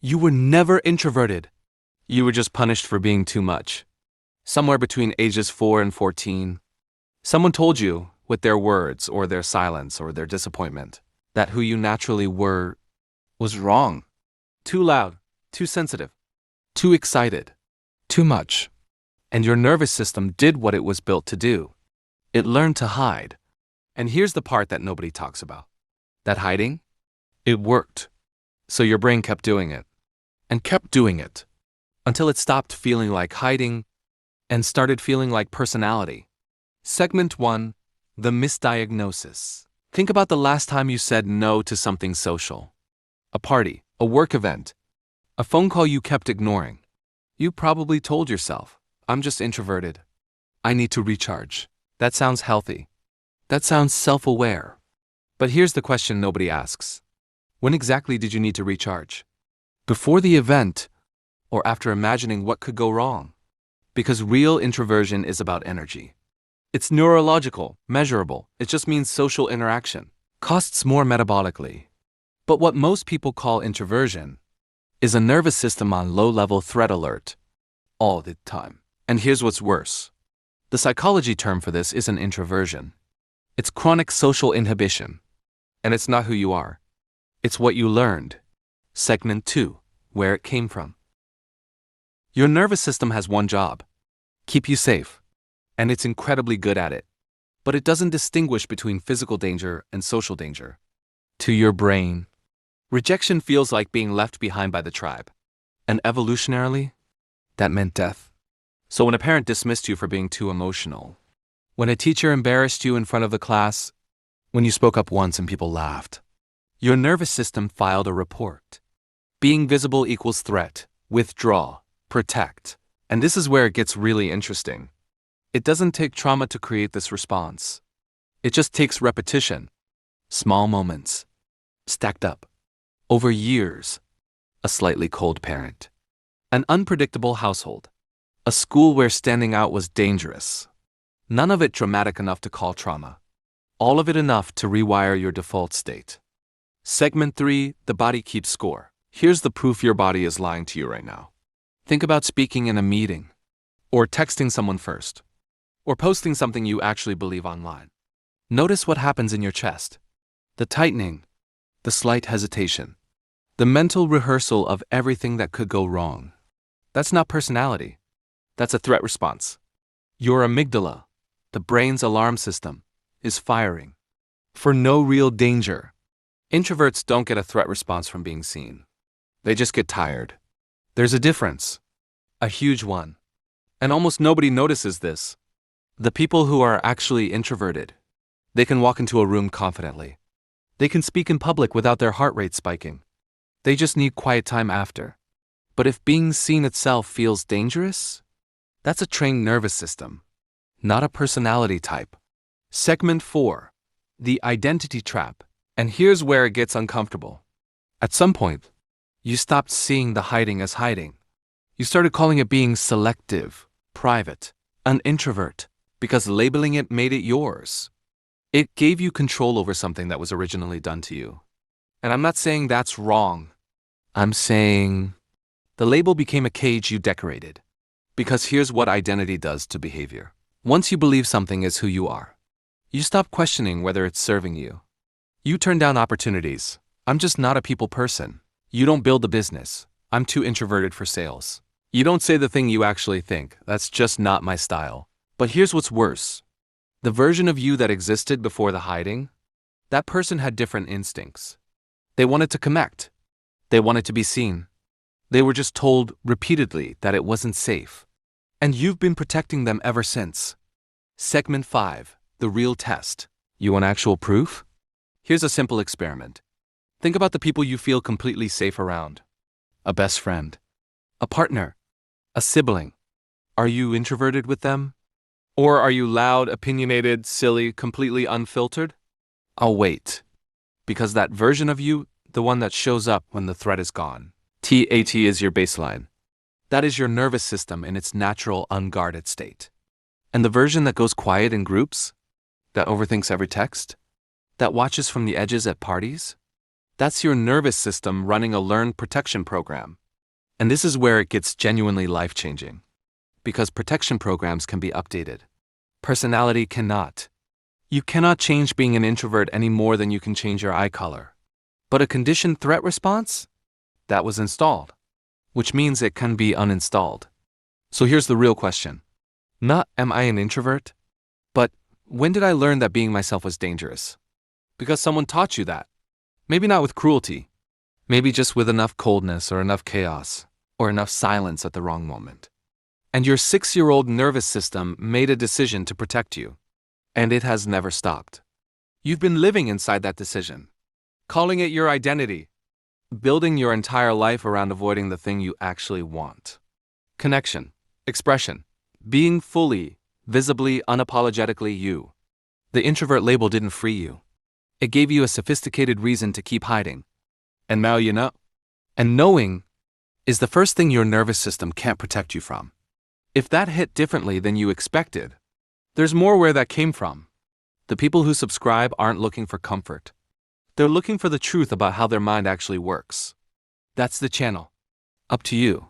You were never introverted. You were just punished for being too much. Somewhere between ages 4 and 14, someone told you, with their words or their silence or their disappointment, that who you naturally were was wrong. Too loud, too sensitive, too excited, too much. And your nervous system did what it was built to do. It learned to hide. And here's the part that nobody talks about. That hiding, it worked. So your brain kept doing it, and kept doing it, until it stopped feeling like hiding and started feeling like personality. Segment 1, the misdiagnosis. Think about the last time you said no to something social. A party, a work event, a phone call you kept ignoring. You probably told yourself, I'm just introverted. I need to recharge. That sounds healthy. That sounds self-aware. But here's the question nobody asks. When exactly did you need to recharge? Before the event, or after imagining what could go wrong? Because real introversion is about energy. It's neurological, measurable. It just means social interaction. Costs more metabolically. But what most people call introversion is a nervous system on low-level threat alert all the time. And here's what's worse. The psychology term for this isn't introversion. It's chronic social inhibition. And it's not who you are. It's what you learned. Segment 2, where it came from. Your nervous system has one job: keep you safe. And it's incredibly good at it. But it doesn't distinguish between physical danger and social danger. To your brain, rejection feels like being left behind by the tribe. And evolutionarily, that meant death. So when a parent dismissed you for being too emotional, when a teacher embarrassed you in front of the class, when you spoke up once and people laughed, your nervous system filed a report. Being visible equals threat, withdraw, protect. And this is where it gets really interesting. It doesn't take trauma to create this response. It just takes repetition. Small moments, stacked up. Over years, a slightly cold parent, an unpredictable household, a school where standing out was dangerous. None of it dramatic enough to call trauma. All of it enough to rewire your default state. Segment 3, the body keeps score. Here's the proof your body is lying to you right now. Think about speaking in a meeting, or texting someone first, or posting something you actually believe online. Notice what happens in your chest. The tightening, the slight hesitation, the mental rehearsal of everything that could go wrong. That's not personality. That's a threat response. Your amygdala, the brain's alarm system, is firing. For no real danger. Introverts don't get a threat response from being seen. They just get tired. There's a difference. A huge one. And almost nobody notices this. The people who are actually introverted, they can walk into a room confidently. They can speak in public without their heart rate spiking. They just need quiet time after. But if being seen itself feels dangerous, that's a trained nervous system, not a personality type. Segment 4, the identity trap. And here's where it gets uncomfortable. At some point, you stopped seeing the hiding as hiding. You started calling it being selective, private, an introvert, because labeling it made it yours. It gave you control over something that was originally done to you. And I'm not saying that's wrong. I'm saying the label became a cage you decorated. Because here's what identity does to behavior. Once you believe something is who you are, you stop questioning whether it's serving you. You turn down opportunities. I'm just not a people person. You don't build a business. I'm too introverted for sales. You don't say the thing you actually think. That's just not my style. But here's what's worse. The version of you that existed before the hiding, that person had different instincts. They wanted to connect. They wanted to be seen. They were just told repeatedly that it wasn't safe. And you've been protecting them ever since. Segment 5, the real test. You want actual proof? Here's a simple experiment. Think about the people you feel completely safe around. A best friend, a partner, a sibling. Are you introverted with them? Or are you loud, opinionated, silly, completely unfiltered? I'll wait. Because that version of you, the one that shows up when the threat is gone. TAT is your baseline. That is your nervous system in its natural, unguarded state. And the version that goes quiet in groups, that overthinks every text, that watches from the edges at parties, That's your nervous system running a learned protection program. And this is where it gets genuinely life-changing. Because protection programs can be updated. Personality cannot. You cannot change being an introvert any more than you can change your eye color. But a conditioned threat response? That was installed. Which means it can be uninstalled. So here's the real question. Not am I an introvert? But when did I learn that being myself was dangerous? Because someone taught you that. Maybe not with cruelty. Maybe just with enough coldness or enough chaos or enough silence at the wrong moment. And your 6-year-old nervous system made a decision to protect you. And it has never stopped. You've been living inside that decision. Calling it your identity. Building your entire life around avoiding the thing you actually want. Connection. Expression. Being fully, visibly, unapologetically you. The introvert label didn't free you. It gave you a sophisticated reason to keep hiding. And now you know. And knowing is the first thing your nervous system can't protect you from. If that hit differently than you expected, there's more where that came from. The people who subscribe aren't looking for comfort. They're looking for the truth about how their mind actually works. That's the channel. Up to you.